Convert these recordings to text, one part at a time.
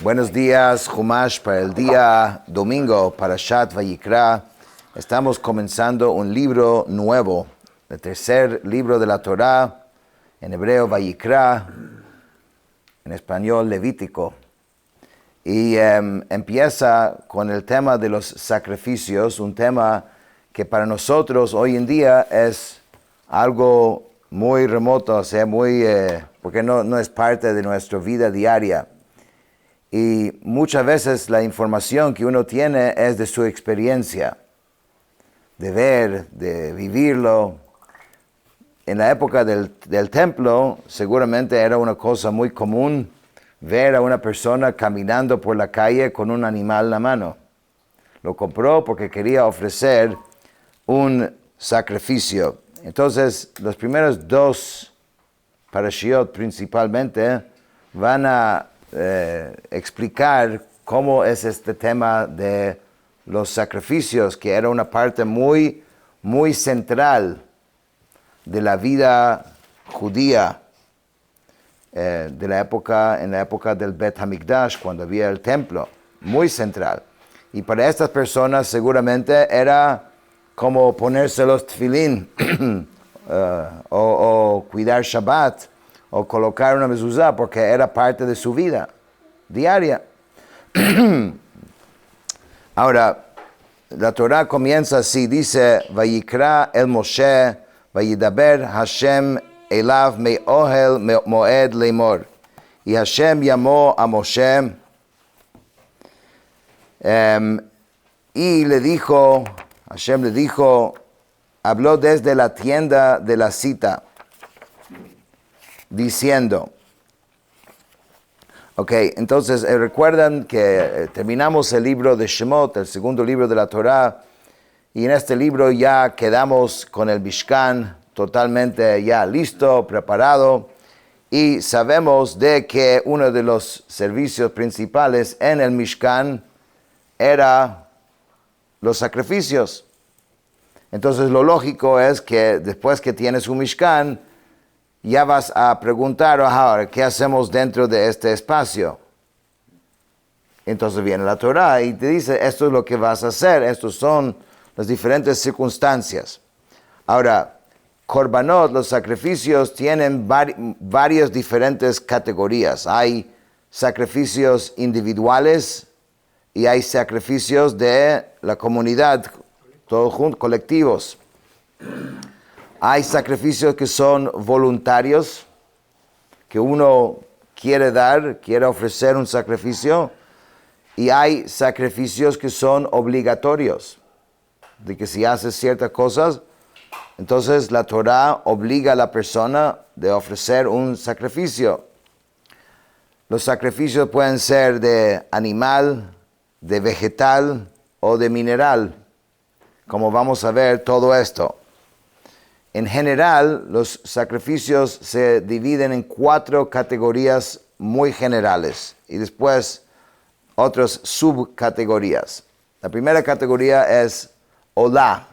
Buenos días, Chumash, para el día domingo, Parashat Vayikra. Estamos comenzando un libro nuevo, el tercer libro de la Torá, en hebreo Vayikra, en español Levítico. Y empieza con el tema de los sacrificios, un tema que para nosotros hoy en día es algo muy remoto, o sea, porque no es parte de nuestra vida diaria. Y muchas veces la información que uno tiene es de su experiencia, de ver, de vivirlo. En la época del templo, seguramente era una cosa muy común ver a una persona caminando por la calle con un animal en la mano. Lo compró porque quería ofrecer un sacrificio. Entonces, los primeros dos parashiot principalmente van a explicar cómo es este tema de los sacrificios, que era una parte muy, muy central de la vida judía en la época del Bet HaMikdash, cuando había el templo, muy central. Y para estas personas seguramente era como ponerse los tefilín o cuidar Shabbat, o colocar una mezuzá, porque era parte de su vida diaria. Ahora, la Torah comienza así, dice, Vayikra el Moshe, Vayidaber Hashem elav me'ohel moed leimor. Y Hashem llamó a Moshe, y Hashem le dijo, habló desde la tienda de la cita, diciendo, entonces recuerdan que terminamos el libro de Shemot, el segundo libro de la Torá, y en este libro ya quedamos con el Mishkan totalmente ya listo, preparado, y sabemos de que uno de los servicios principales en el Mishkan era los sacrificios. Entonces lo lógico es que después que tienes un Mishkan, ya vas a preguntar, ahora, ¿qué hacemos dentro de este espacio? Entonces viene la Torah y te dice, esto es lo que vas a hacer, estas son las diferentes circunstancias. Ahora, Korbanot, los sacrificios, tienen varias diferentes categorías. Hay sacrificios individuales y hay sacrificios de la comunidad, todos juntos, colectivos. Hay sacrificios que son voluntarios, que uno quiere ofrecer un sacrificio, y hay sacrificios que son obligatorios, de que si haces ciertas cosas, entonces la Torah obliga a la persona de ofrecer un sacrificio. Los sacrificios pueden ser de animal, de vegetal o de mineral, como vamos a ver todo esto. En general, los sacrificios se dividen en 4 categorías muy generales y después otras subcategorías. La primera categoría es Olá,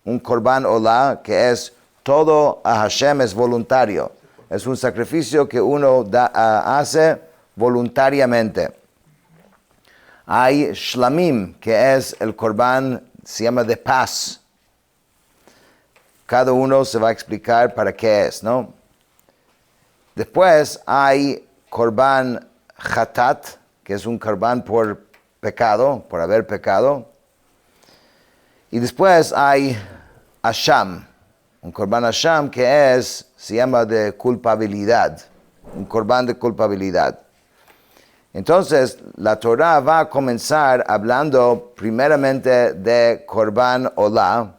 un Korban Olá, que es todo a Hashem, es voluntario. Es un sacrificio que uno hace voluntariamente. Hay Shlamim, que es el Korban, se llama de paz. Cada uno se va a explicar para qué es, ¿no? Después hay Korban Hatat, que es un Korban por pecado, por haber pecado. Y después hay Asham, un Korban Asham que se llama de culpabilidad, un Korban de culpabilidad. Entonces, la Torah va a comenzar hablando primeramente de Korban Olá,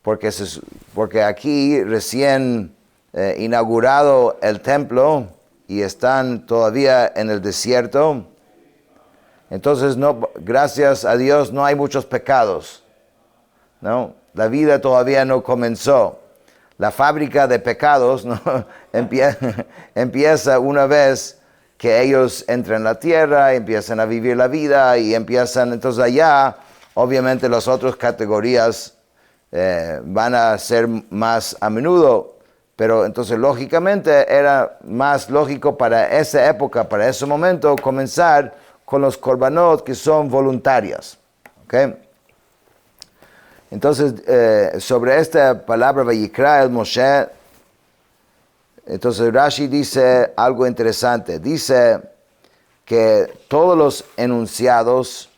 porque aquí recién inaugurado el templo y están todavía en el desierto. Entonces, gracias a Dios, no hay muchos pecados, ¿no? La vida todavía no comenzó. La fábrica de pecados, ¿no? empieza una vez que ellos entran en la tierra, empiezan a vivir la vida y entonces allá, obviamente las otras categorías van a ser más a menudo, pero entonces lógicamente era más lógico para esa época, para ese momento, comenzar con los korbanot que son voluntarias. ¿Okay? Entonces, sobre esta palabra Vayikra el Moshe, entonces Rashi dice algo interesante. Dice que todos los enunciados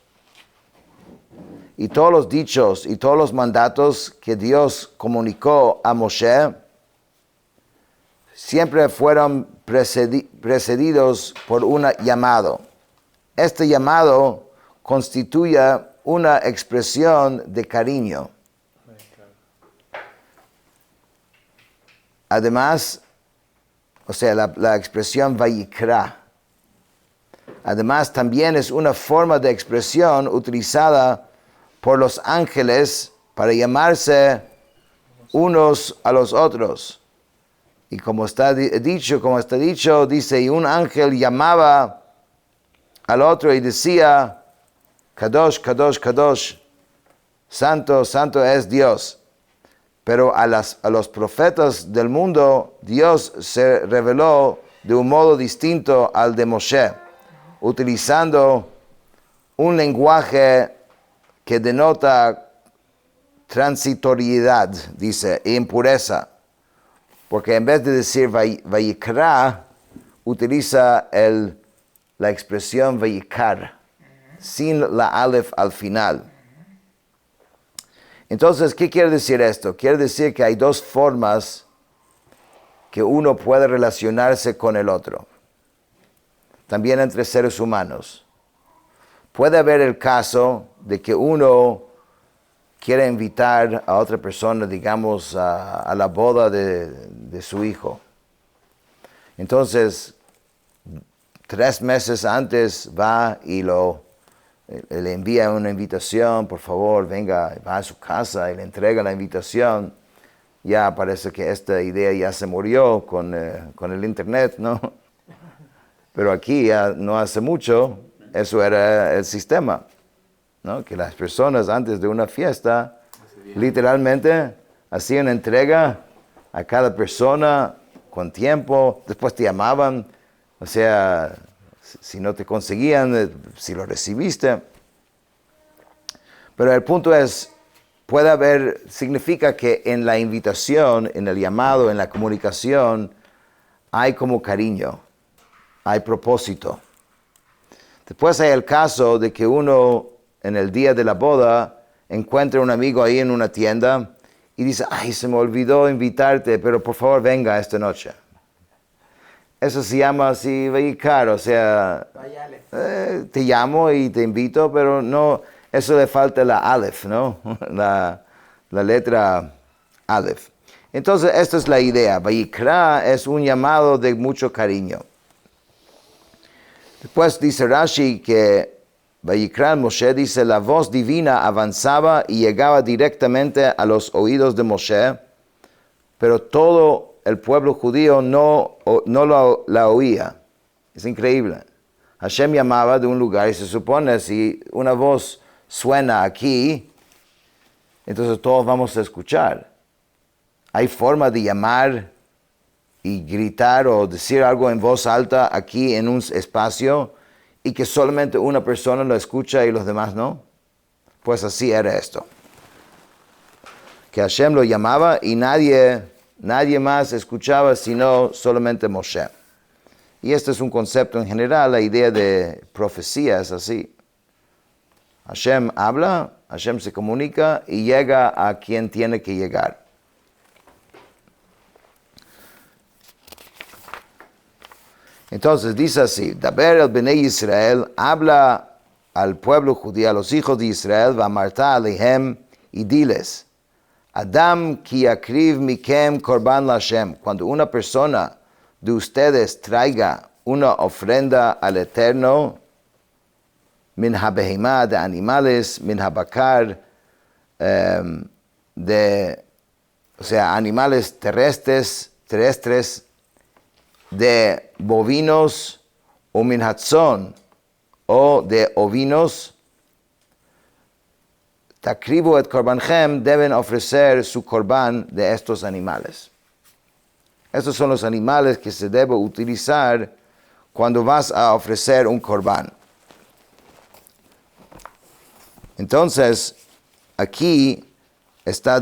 y todos los dichos y todos los mandatos que Dios comunicó a Moshe siempre fueron precedidos por un llamado. Este llamado constituye una expresión de cariño. Además, o sea, la expresión Vayikra. Además, también es una forma de expresión utilizada por los ángeles para llamarse unos a los otros. Y como está dicho, dice, y un ángel llamaba al otro y decía, Kadosh, Kadosh, Kadosh, Santo, Santo es Dios. Pero a los profetas del mundo, Dios se reveló de un modo distinto al de Moshe, utilizando un lenguaje que denota transitoriedad, dice, e impureza. Porque en vez de decir Vayikra, utiliza la expresión Vayikar, sin la Aleph al final. Entonces, ¿qué quiere decir esto? Quiere decir que hay dos formas que uno puede relacionarse con el otro, también entre seres humanos. Puede haber el caso de que uno quiere invitar a otra persona, digamos, a la boda de su hijo. Entonces, 3 meses antes va y le envía una invitación, por favor, venga, va a su casa y le entrega la invitación. Ya parece que esta idea ya se murió con el internet, ¿no? Pero aquí ya no hace mucho, eso era el sistema, ¿no? Que las personas antes de una fiesta, literalmente, hacían entrega a cada persona con tiempo, después te llamaban, o sea, si no te conseguían, si lo recibiste. Pero el punto es, significa que en la invitación, en el llamado, en la comunicación, hay como cariño, hay propósito. Después hay el caso de que uno, en el día de la boda, encuentra un amigo ahí en una tienda y dice, ay, se me olvidó invitarte, pero por favor venga esta noche. Eso se llama así, Vayikar, o sea, te llamo y te invito, pero no, eso le falta la Aleph, ¿no? La letra Aleph. Entonces, esta es la idea. Vayikra es un llamado de mucho cariño. Después dice Rashi que Vayikra Moshe dice, la voz divina avanzaba y llegaba directamente a los oídos de Moshe, pero todo el pueblo judío no la oía. Es increíble. Hashem llamaba de un lugar y se supone si una voz suena aquí, entonces todos vamos a escuchar. Hay forma de llamar y gritar o decir algo en voz alta aquí en un espacio y que solamente una persona lo escucha y los demás no. Pues así era esto. Que Hashem lo llamaba y nadie más escuchaba sino solamente Moshe. Y este es un concepto en general, la idea de profecía es así. Hashem habla, Hashem se comunica y llega a quien tiene que llegar. Entonces dice así, Daber el Bnei Israel, habla al pueblo judío, a los hijos de Israel, Vamarta alehem, y diles, Adam ki yakriv mikem korban Hashem. Cuando una persona de ustedes traiga una ofrenda al Eterno, min habehimá, de animales, min habakar, o sea, animales terrestres, de bovinos o min hatzon, o de ovinos, takribu et korbanchem, deben ofrecer su korban de estos animales. Estos son los animales que se debe utilizar cuando vas a ofrecer un korban. Entonces, aquí está,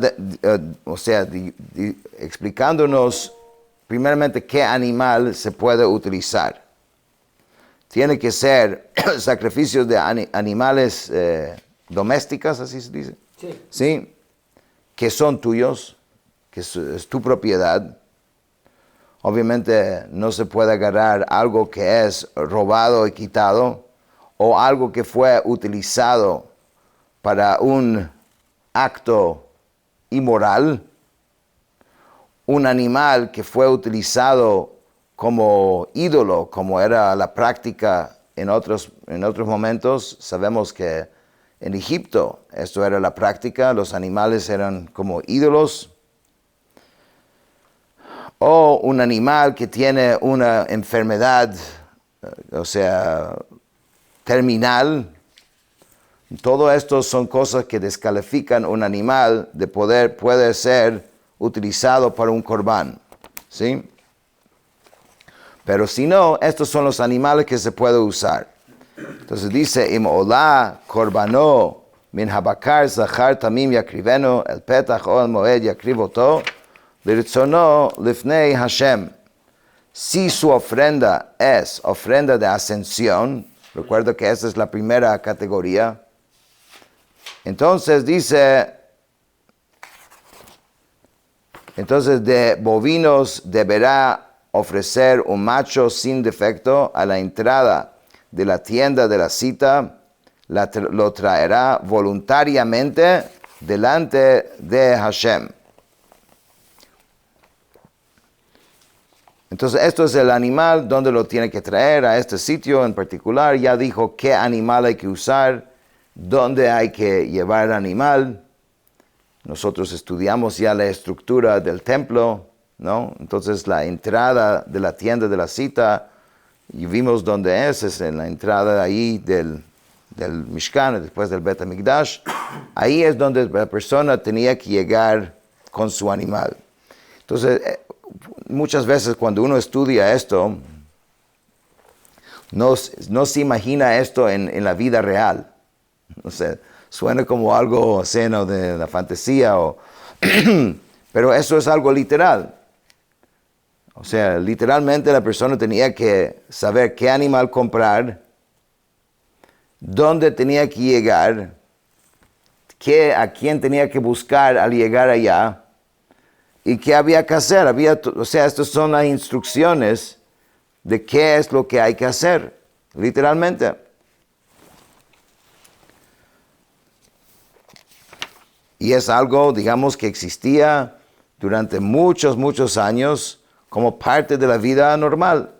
explicándonos primeramente qué animal se puede utilizar. Tiene que ser sacrificios de animales domésticos, así se dice. Sí. ¿Sí? Que son tuyos, que es tu propiedad. Obviamente no se puede agarrar algo que es robado y quitado o algo que fue utilizado para un acto inmoral, un animal que fue utilizado como ídolo, como era la práctica en otros momentos. Sabemos que en Egipto esto era la práctica, los animales eran como ídolos. O un animal que tiene una enfermedad, terminal. Todo esto son cosas que descalifican un animal de puede ser utilizado para un corbán, ¿sí? Pero si no, estos son los animales que se puede usar. Entonces dice, Im olah korbano min habakar zachar tamim yakriveno el petach o el moed yakrivoto lirtzono lifnei Hashem. Si su ofrenda es ofrenda de ascensión, recuerdo que esa es la primera categoría. Entonces dice, de bovinos deberá ofrecer un macho sin defecto a la entrada de la tienda de la cita, lo traerá voluntariamente delante de Hashem. Entonces, esto es el animal donde lo tiene que traer a este sitio en particular. Ya dijo qué animal hay que usar, dónde hay que llevar el animal. Nosotros estudiamos ya la estructura del templo, ¿no? Entonces, la entrada de la tienda de la cita, y vimos dónde es en la entrada ahí del Mishkan, después del Bet HaMikdash. Ahí es donde la persona tenía que llegar con su animal. Entonces, muchas veces cuando uno estudia esto, no se imagina esto en la vida real. O sea, suena como algo seno de la fantasía, pero eso es algo literal. O sea, literalmente la persona tenía que saber qué animal comprar, dónde tenía que llegar, a quién tenía que buscar al llegar allá, y qué había que hacer. Estas son las instrucciones de qué es lo que hay que hacer, literalmente. Y es algo, digamos, que existía durante muchos años como parte de la vida normal.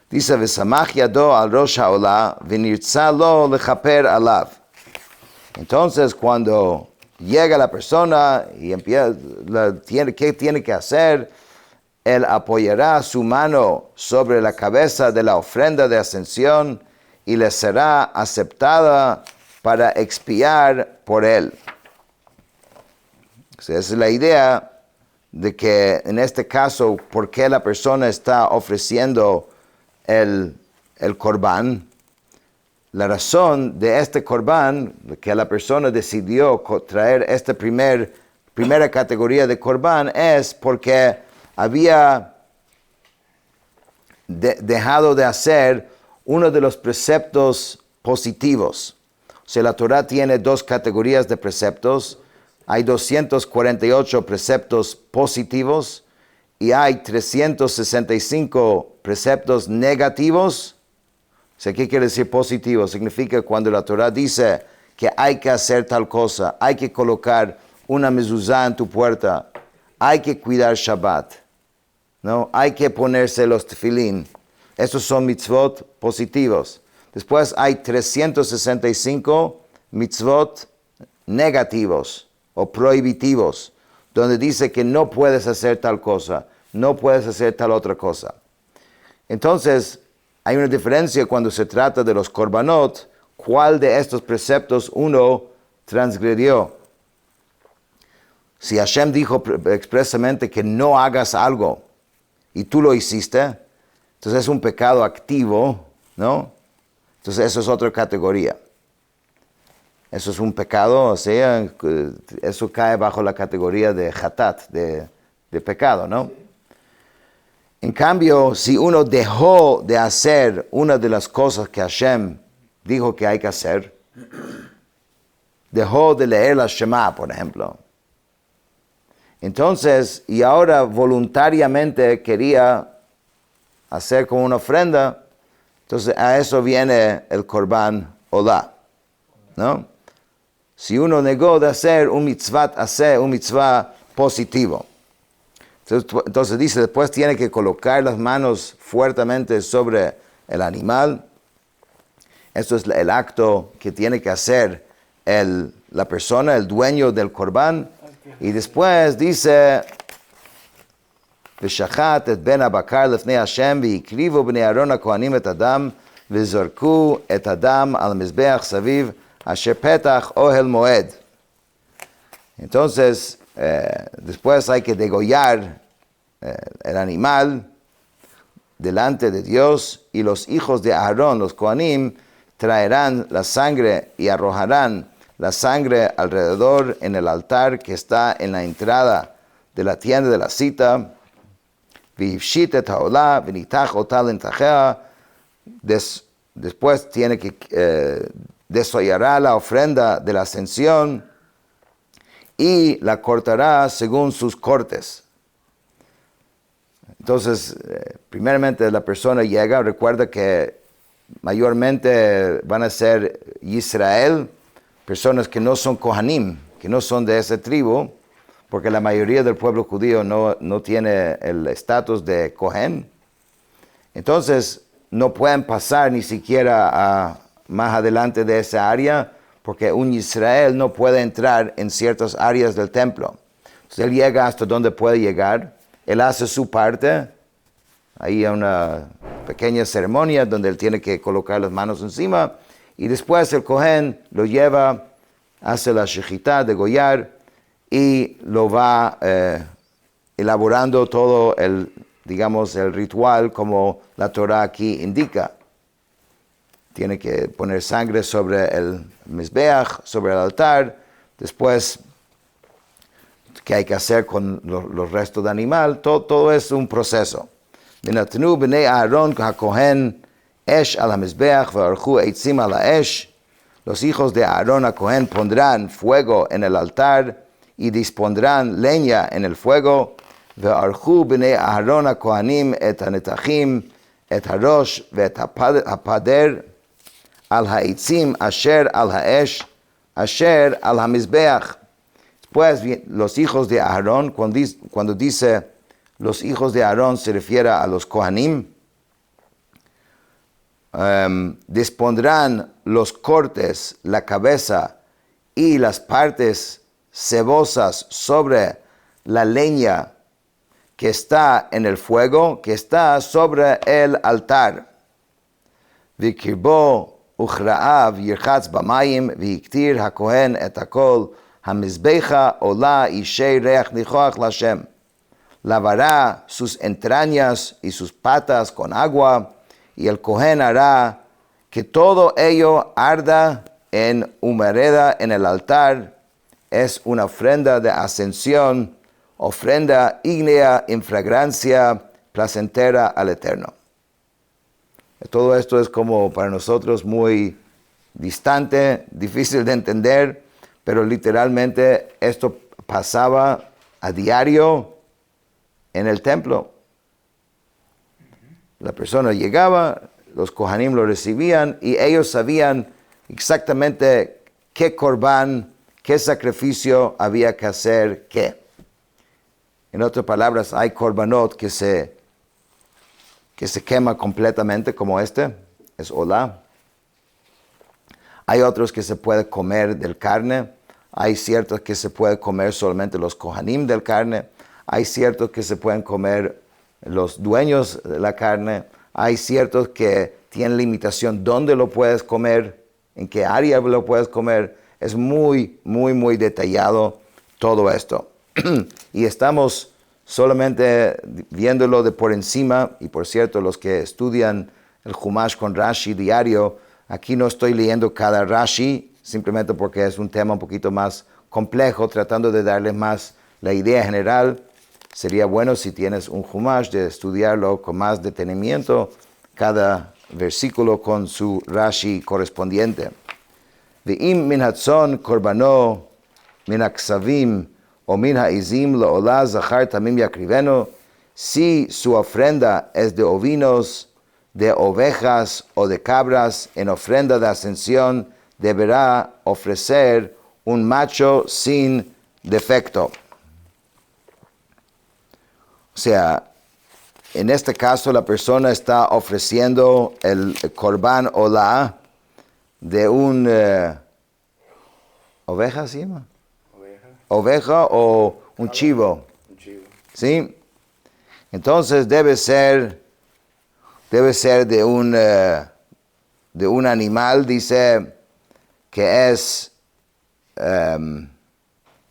Dice, V'samach yado al rosh ha'olah, v'nirtza lo lechaper alav. Entonces, cuando llega la persona y empieza, ¿qué tiene que hacer? Él apoyará su mano sobre la cabeza de la ofrenda de ascensión y le será aceptada para expiar por él. O sea, esa es la idea de que en este caso, ¿por qué la persona está ofreciendo el corbán? La razón de este corbán, que la persona decidió traer esta primera categoría de corbán, es porque había dejado de hacer uno de los preceptos positivos. O sea, la Torah tiene dos categorías de preceptos. Hay 248 preceptos positivos y hay 365 preceptos negativos. O sea, ¿qué quiere decir positivo? Significa cuando la Torah dice que hay que hacer tal cosa, hay que colocar una mezuzá en tu puerta, hay que cuidar Shabbat, ¿no? Hay que ponerse los tefilín. Esos son mitzvot positivos. Después hay 365 mitzvot negativos o prohibitivos, donde dice que no puedes hacer tal cosa, no puedes hacer tal otra cosa. Entonces, hay una diferencia cuando se trata de los korbanot, cuál de estos preceptos uno transgredió. Si Hashem dijo expresamente que no hagas algo y tú lo hiciste, entonces es un pecado activo, ¿no? Entonces eso es otra categoría. Eso es un pecado, o sea, eso cae bajo la categoría de hatat, de pecado, ¿no? En cambio, si uno dejó de hacer una de las cosas que Hashem dijo que hay que hacer, dejó de leer la Shema, por ejemplo, entonces, y ahora voluntariamente quería hacer como una ofrenda, entonces a eso viene el Korban Olá, ¿no? Si uno negó de hacer un mitzvah positivo. Entonces dice, después tiene que colocar las manos fuertemente sobre el animal. Esto es el acto que tiene que hacer la persona, el dueño del Korban. Y después dice, ושחט את בן הבקר לפני השם, והקריבו בני אהרון הכהנים את הדם, וזרקו את הדם על המזבח סביב, אשר פתח אוהל מועד. Entonces, después hay que degollar el animal delante de Dios, y los hijos de Aarón, los Kohanim, traerán la sangre y arrojarán la sangre alrededor en el altar que está en la entrada de la tienda de la cita. Después tiene que desollará la ofrenda de la ascensión y la cortará según sus cortes. Entonces, primeramente la persona llega, recuerda que mayormente van a ser Israel, personas que no son Kohanim, que no son de esa tribu, porque la mayoría del pueblo judío no tiene el estatus de Kohen. Entonces, no pueden pasar ni siquiera más adelante de esa área, porque un Israel no puede entrar en ciertas áreas del templo. Entonces, él llega hasta donde puede llegar, él hace su parte, ahí hay una pequeña ceremonia donde él tiene que colocar las manos encima, y después el Kohen lo lleva, hace la shechitá, degollar, y lo va elaborando todo el ritual como la Torah aquí indica. Tiene que poner sangre sobre el mizbeach, sobre el altar. Después, ¿qué hay que hacer con los restos de animal? Todo es un proceso. ונתנו בני אהרון הכהן אש על המזבח וערכו עצים על האש. Los hijos de Aarón a Cohen pondrán fuego en el altar y dispondrán leña en el fuego. וערכו בני אהרון הכהנים את הנתחים, את הראש ואת הפדר על העצים אשר על האש, אשר על המזבח. Después los hijos de Aarón, cuando dice los hijos de Aarón se refiere a los Kohanim, dispondrán los cortes, la cabeza y las partes cebosas sobre la leña que está en el fuego, que está sobre el altar. וקרבו וכרעיו ירחץ במים, והקטיר הכהן את הכל, המזבחה עולה אישי ריח ניחוח להשם. Lavará sus entrañas y sus patas con agua, y el Cohen hará que todo ello arda en humareda en el altar. Es una ofrenda de ascensión, ofrenda ígnea en fragancia placentera al Eterno. Todo esto es como para nosotros muy distante, difícil de entender, pero literalmente esto pasaba a diario en el templo. La persona llegaba, los Kohanim lo recibían y ellos sabían exactamente qué corbán, qué sacrificio había que hacer, qué. En otras palabras, hay korbanot que se quema completamente como este, es olá. Hay otros que se puede comer del carne, hay ciertos que se puede comer solamente los Kohanim del carne, hay ciertos que se pueden comer los dueños de la carne, hay ciertos que tienen limitación dónde lo puedes comer, en qué área lo puedes comer. Es muy, muy, muy detallado todo esto. Y estamos solamente viéndolo de por encima, y por cierto, los que estudian el Humash con Rashi diario, aquí no estoy leyendo cada Rashi, simplemente porque es un tema un poquito más complejo, tratando de darles más la idea general. Sería bueno si tienes un Humash de estudiarlo con más detenimiento, cada versículo con su Rashi correspondiente. Ve'im min hatzon korbano min haksavim o min ha'izim la'olah zachar tamim yakriveno. Si su ofrenda es de ovinos, de ovejas o de cabras, en ofrenda de ascensión deberá ofrecer un macho sin defecto. O sea, en este caso la persona está ofreciendo el korban olah de un oveja, ¿sí? Oveja o un chivo. ¿Sí? Entonces debe ser de un animal, dice, que es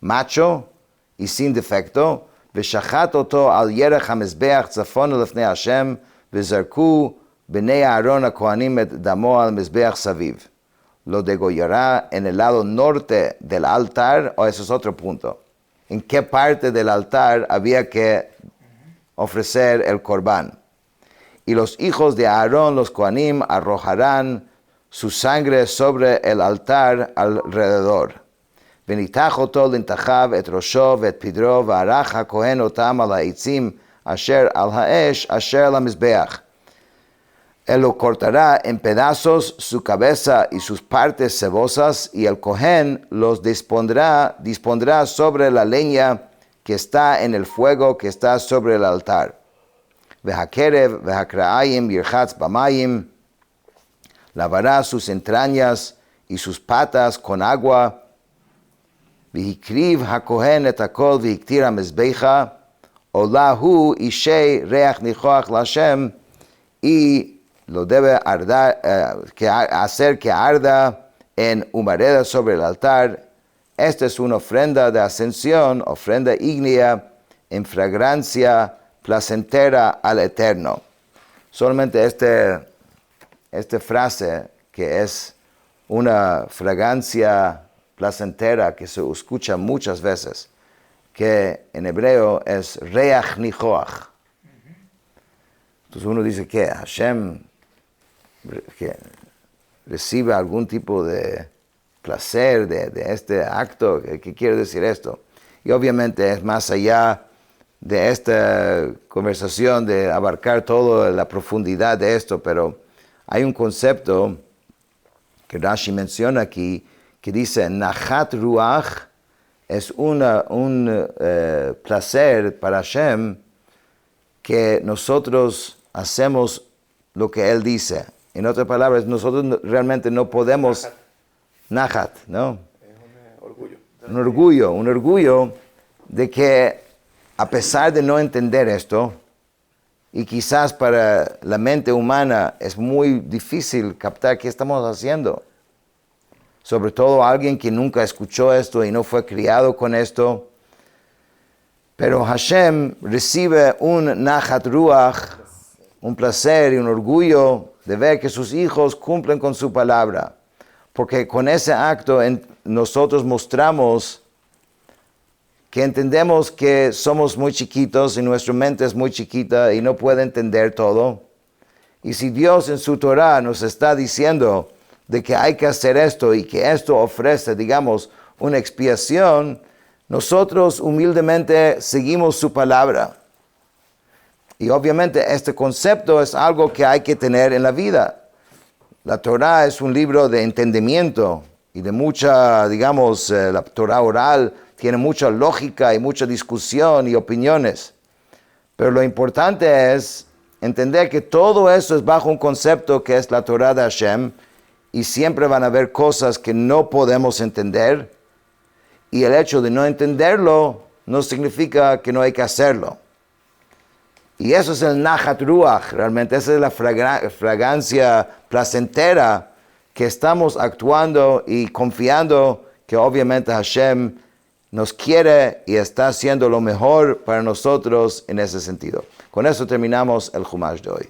macho y sin defecto. ושחט אותו על ירך המזבח צפון לפני השם, וזרקו בני אהרון הכהנים את דמו al מזבח סביב. Lo degollará en el lado norte del altar, o eso es otro punto. ¿En qué parte del altar había que ofrecer el corbán? Y los hijos de Aarón, los Kohanim, arrojarán su sangre sobre el altar alrededor. ונתח אותו לנתחיו את ראשו ואת פדרו, וערך הכהן אותם על העצים אשר על האש אשר על המזבח. Él lo cortará en pedazos su cabeza y sus partes cebosas, y el Cohen los dispondrá sobre la leña que está en el fuego que está sobre el altar. Vehakerev, vehakraayim, yirchatz bamayim, lavará sus entrañas y sus patas con agua. והקריב הכהן את הכל והקטיר המזבחה, עולה הוא אישי ריח ניחוח להשם, y lo debe hacer que arda en humareda sobre el altar. Esta es una ofrenda de ascensión, ofrenda ígnea, en fragancia placentera al Eterno. Solamente esta frase, que es una fragancia placentera, que se escucha muchas veces, que en hebreo es reach nichoach. Entonces uno dice que Hashem que recibe algún tipo de placer de este acto. ¿Qué quiere decir esto? Y obviamente es más allá de esta conversación de abarcar toda la profundidad de esto, pero hay un concepto que Rashi menciona aquí, que dice, Nachat Ruach es un placer para Hashem, que nosotros hacemos lo que Él dice. En otras palabras, nosotros realmente no podemos... Nachat, ¿no? Es un orgullo. Un orgullo de que, a pesar de no entender esto, y quizás para la mente humana es muy difícil captar qué estamos haciendo, sobre todo alguien que nunca escuchó esto y no fue criado con esto. Pero Hashem recibe un nachat ruach, un placer y un orgullo de ver que sus hijos cumplen con su palabra. Porque con ese acto nosotros mostramos que entendemos que somos muy chiquitos y nuestra mente es muy chiquita y no puede entender todo. Y si Dios en su Torah nos está diciendo de que hay que hacer esto y que esto ofrece, digamos, una expiación, nosotros humildemente seguimos su palabra. Y obviamente este concepto es algo que hay que tener en la vida. La Torah es un libro de entendimiento y de mucha, digamos, la Torah oral tiene mucha lógica y mucha discusión y opiniones. Pero lo importante es entender que todo eso es bajo un concepto que es la Torah de Hashem, y siempre van a haber cosas que no podemos entender, y el hecho de no entenderlo no significa que no hay que hacerlo. Y eso es el Nachat Ruach, realmente esa es la fragancia placentera que estamos actuando y confiando que obviamente Hashem nos quiere y está haciendo lo mejor para nosotros en ese sentido. Con eso terminamos el Humash de hoy.